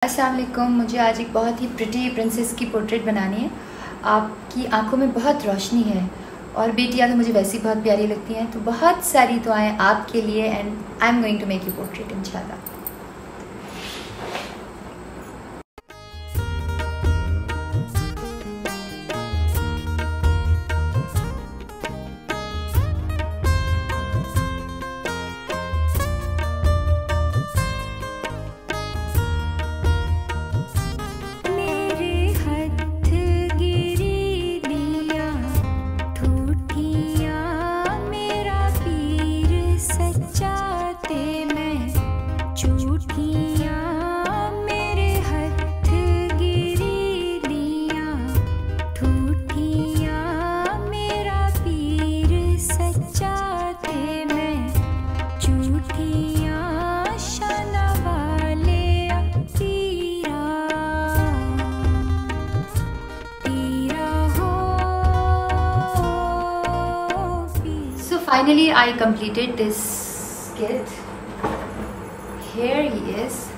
अस्सलाम वालेकुम। मुझे आज एक बहुत ही प्रिटी प्रिंसेस की पोर्ट्रेट बनानी है। आपकी आंखों में बहुत रोशनी है और बेटियां तो मुझे वैसे ही बहुत प्यारी लगती हैं, तो बहुत सारी दुआएं आपके लिए and I am going to make you portrait इंशाल्लाह। Finally, I completed this skit. Here he is.